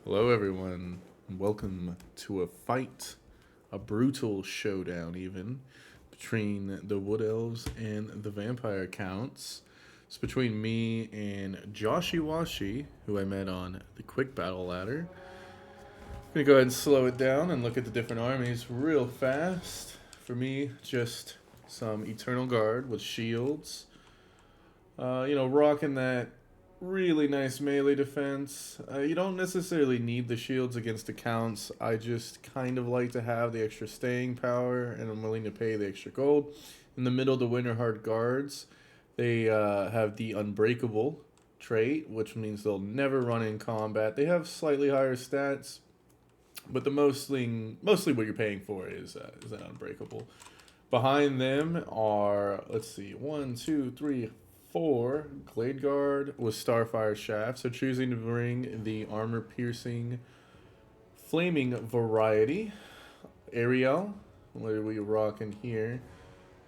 Hello, everyone. Welcome to a fight, a brutal showdown, even between the Wood Elves and the Vampire Counts. It's between me and Joshy Washi, who I met on the Quick Battle Ladder. I'm gonna go ahead and slow it down and look at the different armies real fast. For me, just some Eternal Guard with shields. Rocking that really nice melee defense. You don't necessarily need the shields against accounts. I just kind of like to have the extra staying power, and I'm willing to pay the extra gold. In the middle, the Winterheart Guards, they have the Unbreakable trait, which means they'll never run in combat. They have slightly higher stats, but the mostly what you're paying for is that Unbreakable. Behind them are, let's see, one, two, three, four Glade Guard with Starfire Shaft. So choosing to bring the armor piercing flaming variety. Ariel, what are we rocking here?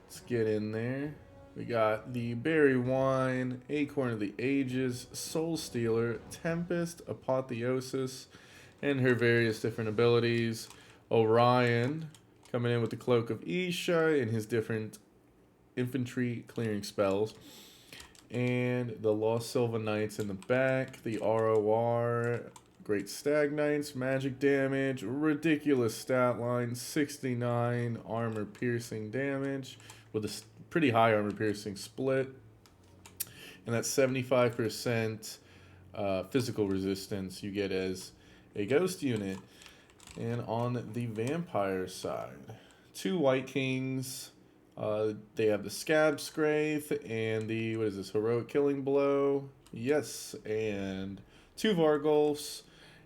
Let's get in there. We got the Berry Wine, Acorn of the Ages, Soul Stealer, Tempest, Apotheosis, and her various different abilities. Orion coming in with the Cloak of Isha and his different infantry clearing spells. And the Lost Sylvain Knights in the back, the ROR, Great Stag Knights, magic damage, ridiculous stat line, 69 armor piercing damage with a pretty high armor piercing split. And that's 75% physical resistance you get as a ghost unit. And on the vampire side, two White Kings. They have the Scab Scrape and the, Heroic Killing Blow. Yes, and two Vargulfs,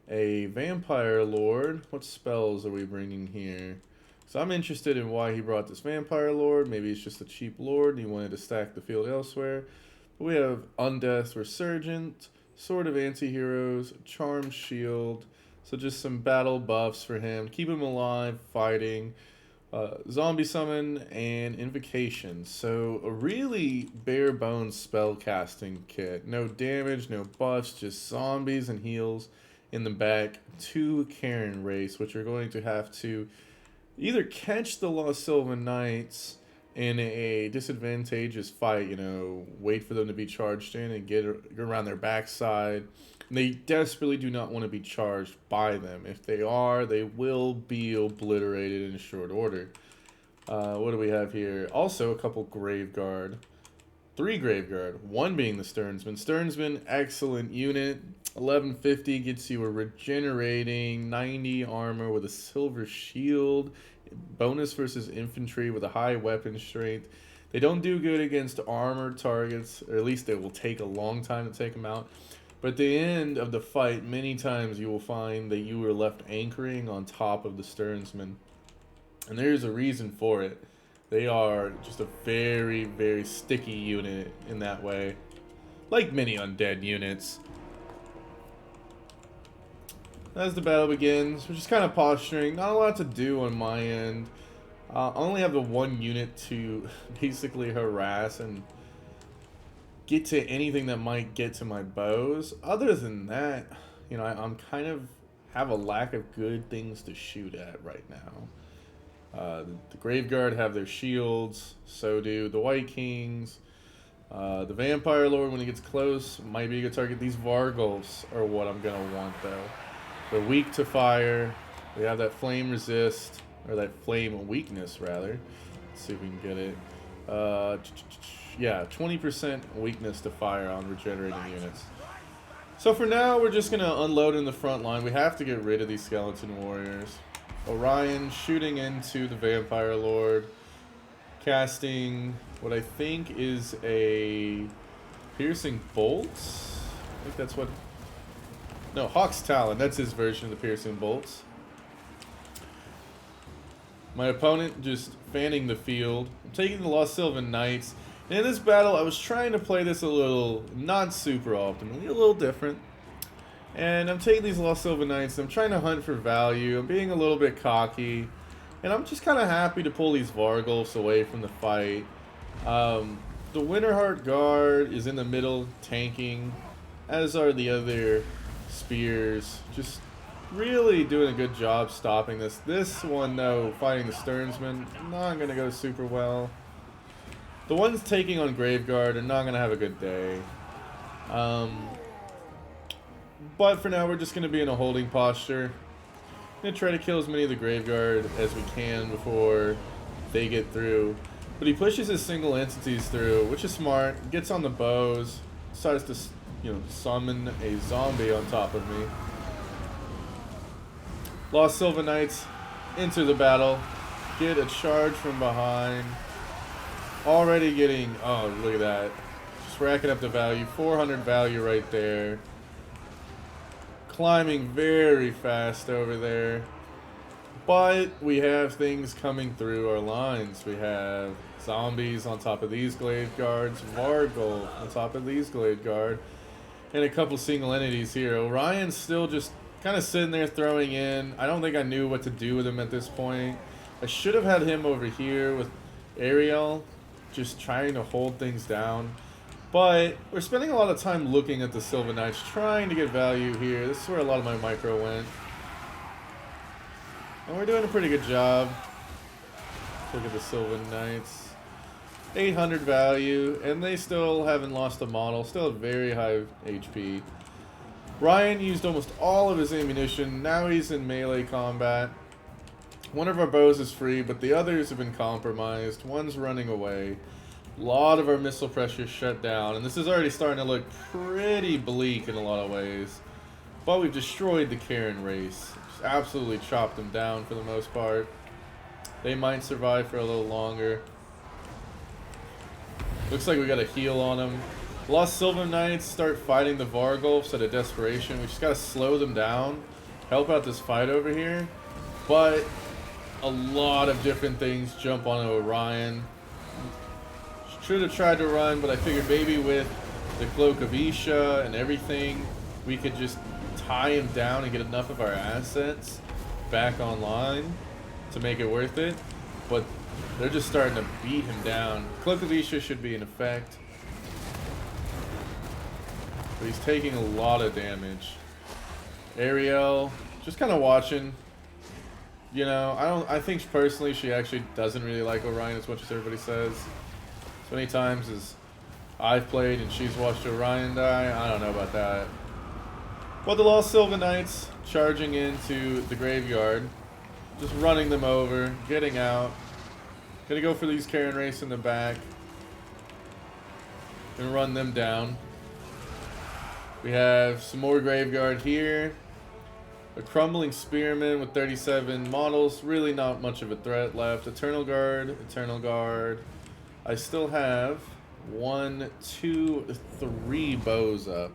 a Vampire Lord. What spells are we bringing here? So I'm interested in why he brought this Vampire Lord. Maybe he's just a cheap Lord and he wanted to stack the field elsewhere. But we have Undeath Resurgent, Sword of Antiheroes, Charm Shield. So just some battle buffs for him. Keep him alive, fighting. Zombie Summon and Invocation. So a really bare bones spell casting kit. No damage, no buffs, just zombies and heals in the back. Two Karen Race, which are going to have to either catch the Lost Sylvan Knights in a disadvantageous fight, wait for them to be charged in and get around their backside. They desperately do not want to be charged by them. If they are, they will be obliterated in short order. What do we have here? Also, a couple Graveguard. Three Graveguard. One being the Stearnsman. Stearnsman, excellent unit. 1150 gets you a regenerating 90 armor with a silver shield. Bonus versus infantry with a high weapon strength. They don't do good against armored targets, or at least it will take a long time to take them out. But at the end of the fight, many times you will find that you were left anchoring on top of the Stearnsman. And there's a reason for it. They are just a very, very sticky unit in that way. Like many undead units. As the battle begins, we're just kind of posturing. Not a lot to do on my end. I only have the one unit to basically harass and get to anything that might get to my bows. Other than that, I'm kind of have a lack of good things to shoot at right now. The Graveguard have their shields, so do the White Kings. The Vampire Lord, when he gets close, might be a good target. These Vargulfs are what I'm going to want, though. They're weak to fire. They have that flame resist, or that flame weakness, rather. Let's see if we can get it. Yeah, 20% weakness to fire on regenerating units. So for now, we're just going to unload in the front line. We have to get rid of these skeleton warriors. Orion shooting into the Vampire Lord. Casting what I think is a Piercing Bolts. I think that's what... No, Hawk's Talon. That's his version of the Piercing Bolts. My opponent just fanning the field. I'm taking the Lost Sylvan Knights. And in this battle, I was trying to play this a little, not super optimally, a little different. And I'm taking these Lost Sylvan Knights. I'm trying to hunt for value. I'm being a little bit cocky. And I'm just kind of happy to pull these Vargulfs away from the fight. The Winterheart Guard is in the middle tanking, as are the other spears. Just Really doing a good job stopping this. This one, though, fighting the Stearnsman, not going to go super well. The ones taking on Graveguard are not going to have a good day. But for now, we're just going to be in a holding posture. Going to try to kill as many of the Graveguard as we can before they get through. But he pushes his single entities through, which is smart. Gets on the bows. Decides to, summon a zombie on top of me. Lost Sylvain Knights into the battle. Get a charge from behind. Already getting, oh, look at that. Just racking up the value. 400 value right there. Climbing very fast over there. But we have things coming through our lines. We have zombies on top of these Glade Guards. Vargol on top of these Glade Guard. And a couple single entities here. Orion's still just kind of sitting there throwing in. I don't think I knew what to do with him at this point. I should have had him over here with Ariel, just trying to hold things down. But we're spending a lot of time looking at the Sylvain Knights, trying to get value here. This is where a lot of my micro went. And we're doing a pretty good job. Look at the Sylvain Knights. 800 value, and they still haven't lost a model. Still have very high HP. Ryan used almost all of his ammunition. Now he's in melee combat. One of our bows is free, but the others have been compromised. One's running away. A lot of our missile pressure shut down, and this is already starting to look pretty bleak in a lot of ways. But we've destroyed the Karen race. Just absolutely chopped them down for the most part. They might survive for a little longer. Looks like we got a heal on them. Lost Sylvain Knights start fighting the Vargolfs out of desperation. We just gotta slow them down, help out this fight over here. But a lot of different things jump onto Orion. Should have tried to run, but I figured maybe with the Cloak of Isha and everything, we could just tie him down and get enough of our assets back online to make it worth it. But they're just starting to beat him down. Cloak of Isha should be in effect. But he's taking a lot of damage. Ariel, just kind of watching. I think personally she actually doesn't really like Orion as much as everybody says. So many times as I've played and she's watched Orion die, I don't know about that. But the Lost Sylvain Knights charging into the graveyard. Just running them over, getting out. Gonna go for these Karen Race in the back. Gonna run them down. We have some more Graveguard here. A Crumbling Spearman with 37 models. Really not much of a threat left. Eternal Guard, Eternal Guard. I still have 1, 2, 3 bows up.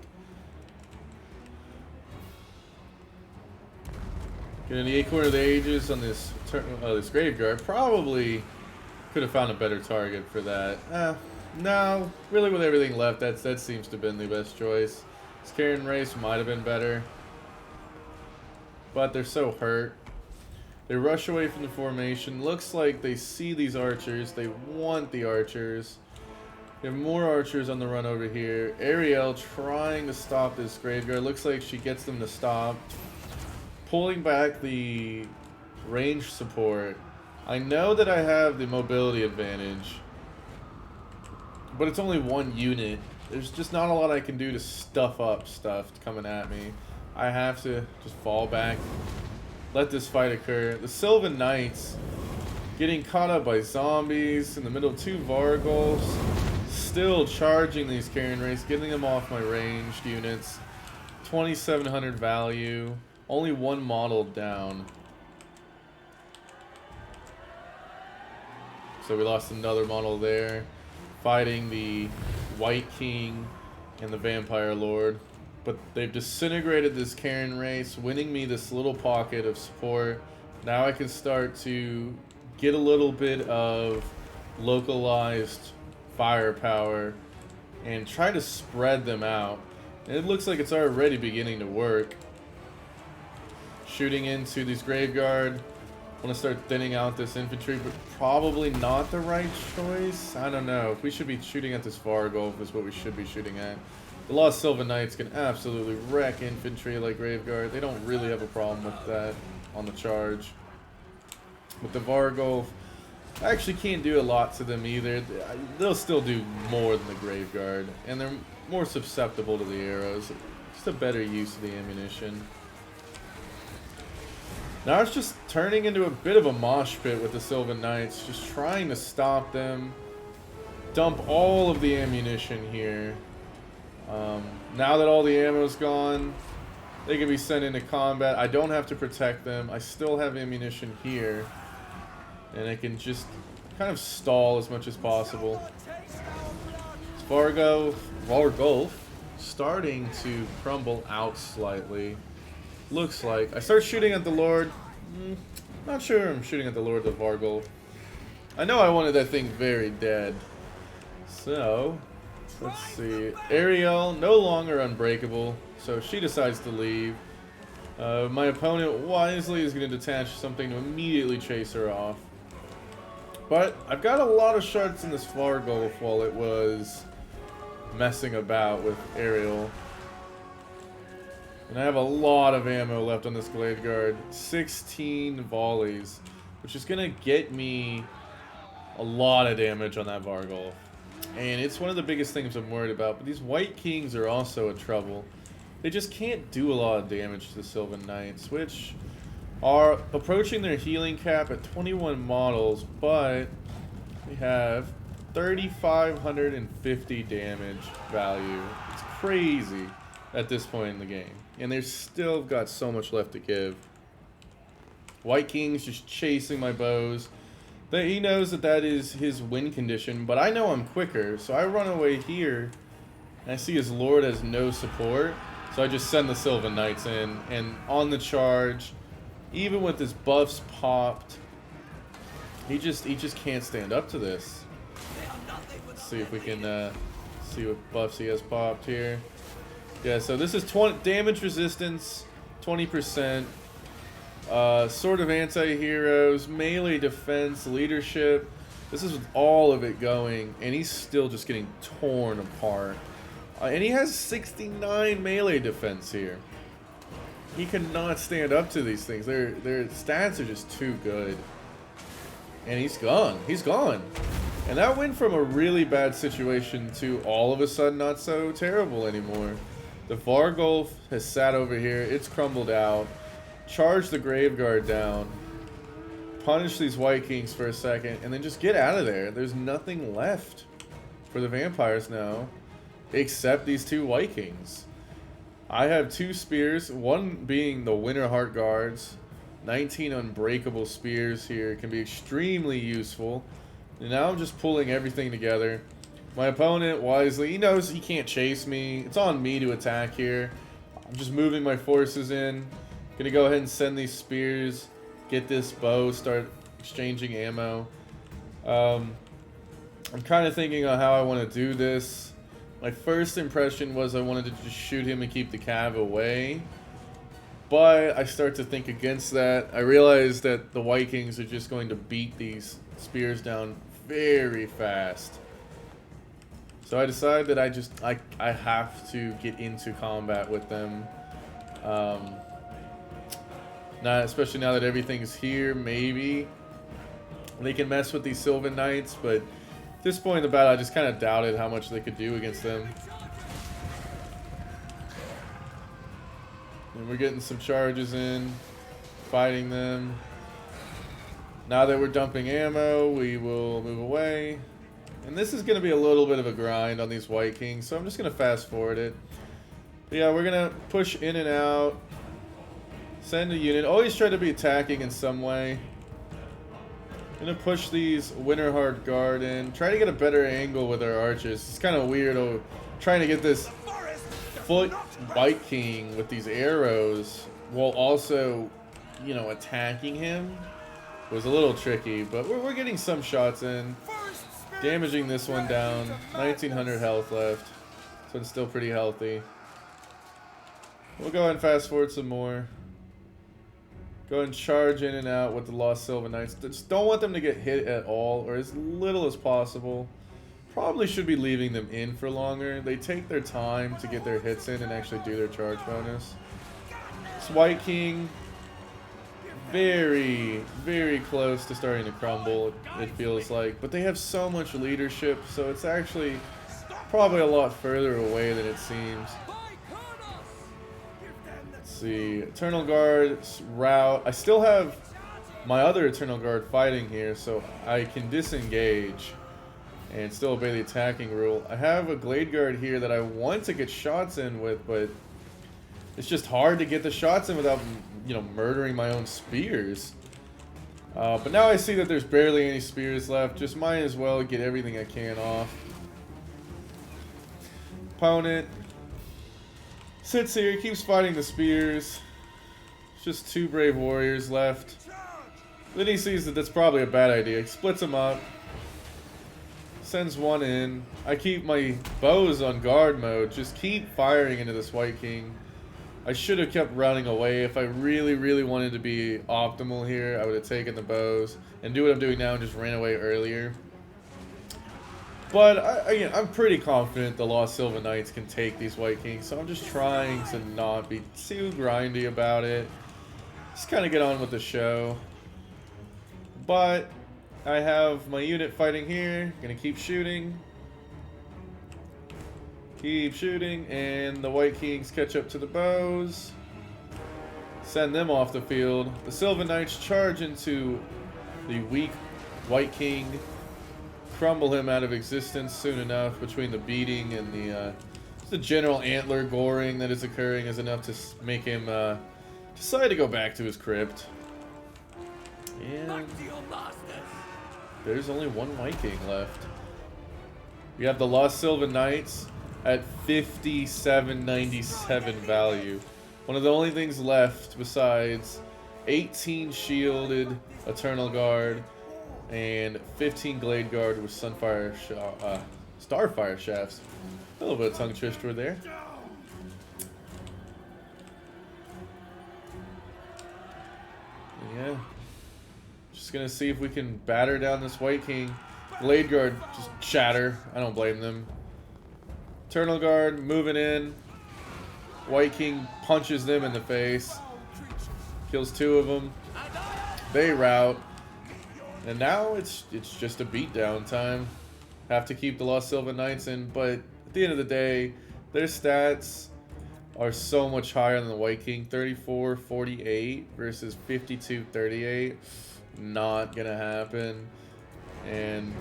Getting the Acorn of the Ages on this Graveguard. Probably could have found a better target for that. No, really with everything left, that seems to have been the best choice. This Karen Race might have been better. But they're so hurt. They rush away from the formation. Looks like they see these archers. They want the archers. We have more archers on the run over here. Ariel trying to stop this Graveguard. Looks like she gets them to stop. Pulling back the range support. I know that I have the mobility advantage, but it's only one unit. There's just not a lot I can do to stuff up stuff coming at me. I have to just fall back, let this fight occur. The Sylvain Knights getting caught up by zombies in the middle. 2 Vargolfs still charging these Karen Race, getting them off my ranged units. 2,700 value. Only 1 model down. So we lost another model there. Fighting the White King and the Vampire Lord. But they've disintegrated this Karen Race, winning me this little pocket of support. Now I can start to get a little bit of localized firepower and try to spread them out. And it looks like it's already beginning to work. Shooting into these Graveguard. Want to start thinning out this infantry, but probably not the right choice. I don't know. If we should be shooting at this Vargolf is what we should be shooting at. The Lost Sylvain Knights can absolutely wreck infantry like Graveguard. They don't really have a problem with that on the charge. With the Vargolf, I actually can't do a lot to them either. They'll still do more than the Graveguard, and they're more susceptible to the arrows. Just a better use of the ammunition. Now it's just turning into a bit of a mosh pit with the Sylvain Knights, just trying to stop them. Dump all of the ammunition here. Now that all the ammo's gone, they can be sent into combat. I don't have to protect them. I still have ammunition here. And I can just kind of stall as much as possible. Vargolf starting to crumble out slightly. Looks like. I start shooting at the Lord. Not sure I'm shooting at the Lord of Vargolf. I know I wanted that thing very dead. So, let's see. Ariel, no longer unbreakable, so she decides to leave. My opponent wisely is going to detach something to immediately chase her off. But I've got a lot of shards in this Vargolf while it was messing about with Ariel. And I have a lot of ammo left on this Glade Guard. 16 volleys, which is going to get me a lot of damage on that Vargolf. And it's one of the biggest things I'm worried about. But these White Kings are also a trouble. They just can't do a lot of damage to the Sylvain Knights, which are approaching their healing cap at 21 models, but we have 3,550 damage value. It's crazy at this point in the game. And they've still got so much left to give. White King's just chasing my bows. He knows that that is his win condition, but I know I'm quicker, so I run away here, and I see his Lord has no support, so I just send the Sylvain Knights in, and on the charge, even with his buffs popped, he just can't stand up to this. Let's see if we can see what buffs he has popped here. Yeah, so this is 20 damage resistance, 20%. Sort of anti-heroes, melee defense, leadership. This is with all of it going, and he's still just getting torn apart. And he has 69 melee defense here. He cannot stand up to these things. Their stats are just too good. And he's gone. He's gone. And that went from a really bad situation to all of a sudden not so terrible anymore. The Vargolf has sat over here. It's crumbled out. Charge the Graveguard down, punish these White Kings for a second, and then just get out of there. There's nothing left for the vampires now, except these two White Kings. I have 2 spears, one being the Winterheart Guards. 19 unbreakable spears here can be extremely useful. And now I'm just pulling everything together. My opponent, wisely, he knows he can't chase me. It's on me to attack here. I'm just moving my forces in. Gonna go ahead and send these spears, get this bow, start exchanging ammo. I'm kind of thinking on how I want to do this. My first impression was I wanted to just shoot him and keep the cav away. But I start to think against that. I realize that the White Kings are just going to beat these spears down very fast. So I decide that I have to get into combat with them. Especially now that everything's here, maybe they can mess with these Sylvain Knights, but at this point in the battle, I just kind of doubted how much they could do against them. And we're getting some charges in, fighting them. Now that we're dumping ammo, we will move away. And this is going to be a little bit of a grind on these White Kings, so I'm just going to fast forward it. But yeah, we're going to push in and out. Send a unit. Always try to be attacking in some way. Gonna push these Winterheart Guard in. Try to get a better angle with our archers. It's kind of weird trying to get this foot White King with these arrows while also, you know, attacking him was a little tricky. But we're getting some shots in. Damaging this one down. 1900 health left. So it's still pretty healthy. We'll go ahead and fast forward some more. Go and charge in and out with the Lost Sylvain Knights. Just don't want them to get hit at all, or as little as possible. Probably should be leaving them in for longer. They take their time to get their hits in and actually do their charge bonus. This White King, very, very close to starting to crumble, it feels like. But they have so much leadership, so it's actually probably a lot further away than it seems. Let's see. Eternal Guard's route. I still have my other Eternal Guard fighting here, so I can disengage and still obey the attacking rule. I have a Glade Guard here that I want to get shots in with, but it's just hard to get the shots in without, you know, murdering my own spears. But now I see that there's barely any spears left. Just might as well get everything I can off. Opponent sits here, keeps fighting the spears. It's just 2 brave warriors left. Then he sees that that's probably a bad idea. He splits them up. Sends one in. I keep my bows on guard mode. Just keep firing into this White King. I should have kept running away. If I really, really wanted to be optimal here, I would have taken the bows and do what I'm doing now and just ran away earlier. But again, I'm pretty confident the Lost Sylvain Knights can take these White Kings, so I'm just trying to not be too grindy about it. Just kind of get on with the show. But I have my unit fighting here. Gonna keep shooting. Keep shooting, and the White Kings catch up to the bows. Send them off the field. The Sylvain Knights charge into the weak White King. Crumble him out of existence soon enough. Between the beating and the general antler goring that is occurring is enough to make him decide to go back to his crypt. And there's only one White King left. We have the Lost Sylvain Knights at 5797 value. One of the only things left besides 18 shielded Eternal Guard and 15 Glade Guard with Starfire Shafts. A little bit of tongue twister there. Yeah. Just gonna see if we can batter down this White King. Glade Guard just shatter. I don't blame them. Eternal Guard moving in. White King punches them in the face. Kills 2 of them. They rout. And now it's just a beatdown time. Have to keep the Lost Sylvain Knights in, but at the end of the day, their stats are so much higher than the White King. 34-48 versus 52-38. Not gonna happen. And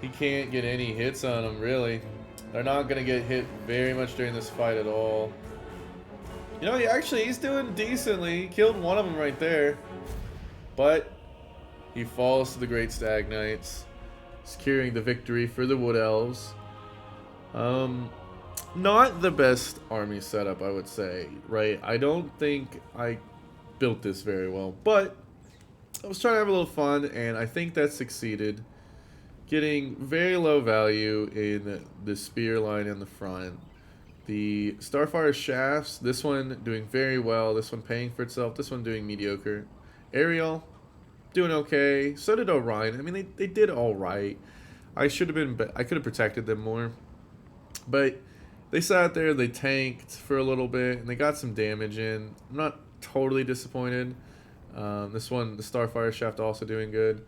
he can't get any hits on them, really. They're not gonna get hit very much during this fight at all. You know, he's doing decently. He killed one of them right there. But he falls to the Great Stag Knights, securing the victory for the Wood Elves. Not the best army setup, I would say, right? I don't think I built this very well, but I was trying to have a little fun, and I think that succeeded. Getting very low value in the spear line in the front. The Starfire Shafts, this one doing very well, this one paying for itself, this one doing mediocre. Ariel, doing okay. So did Orion. I mean, they did all right. I could have protected them more. But they sat there, they tanked for a little bit, and they got some damage in. I'm not totally disappointed. This one, the Starfire Shaft, also doing good.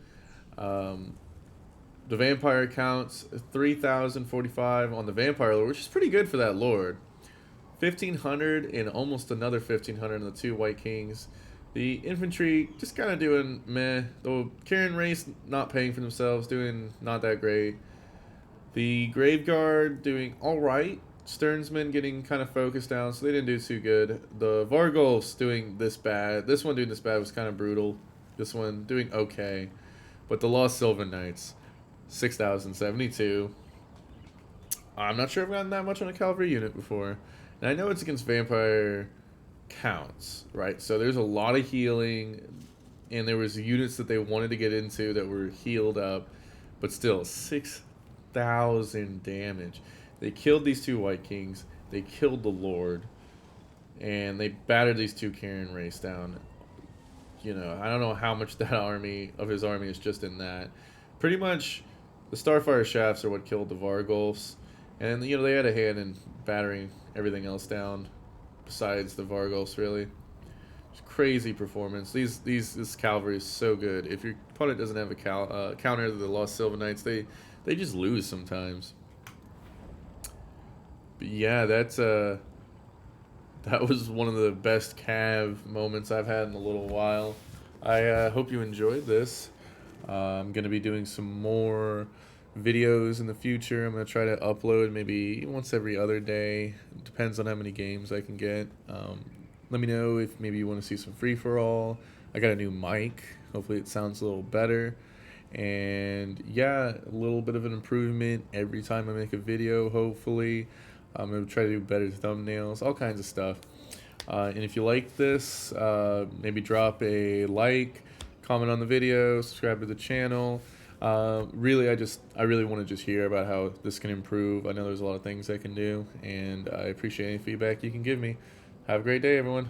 The Vampire counts 3,045 on the Vampire Lord, which is pretty good for that Lord. 1,500 and almost another 1,500 on the 2 White Kings. The infantry just kind of doing meh. The Karen race not paying for themselves, doing not that great. The Grave Guard doing alright. Sternsman getting kind of focused down, so they didn't do too good. The Vargulfs doing this bad. This one doing this bad was kind of brutal. This one doing okay. But the Lost Sylvain Knights, 6,072. I'm not sure I've gotten that much on a cavalry unit before. And I know it's against vampire counts, right? So there's a lot of healing, and there was units that they wanted to get into that were healed up, but still 6,000 damage. They killed these 2 White Kings, they killed the Lord, and they battered these 2 Karen race down. You know, I don't know how much that his army is just in that. Pretty much The Starfire shafts are what killed the Vargulfs, and they had a hand in battering everything else down, besides the Vargulfs. Really, it's crazy performance. This cavalry is so good. If your opponent doesn't have a counter to the Lost Sylvain Knights, they just lose sometimes. But yeah, that was one of the best Cav moments I've had in a little while. I hope you enjoyed this. I'm going to be doing some more videos in the future. I'm going to try to upload maybe once every other day. It depends on how many games I can get. Let me know if maybe you want to see some free-for-all. I got a new mic. Hopefully it sounds a little better. And yeah, a little bit of an improvement every time I make a video, hopefully. I'm going to try to do better thumbnails, all kinds of stuff. And if you like this, maybe drop a like, comment on the video, subscribe to the channel. Really, I really want to just hear about how this can improve. I know there's a lot of things I can do, and I appreciate any feedback you can give me. Have a great day, everyone.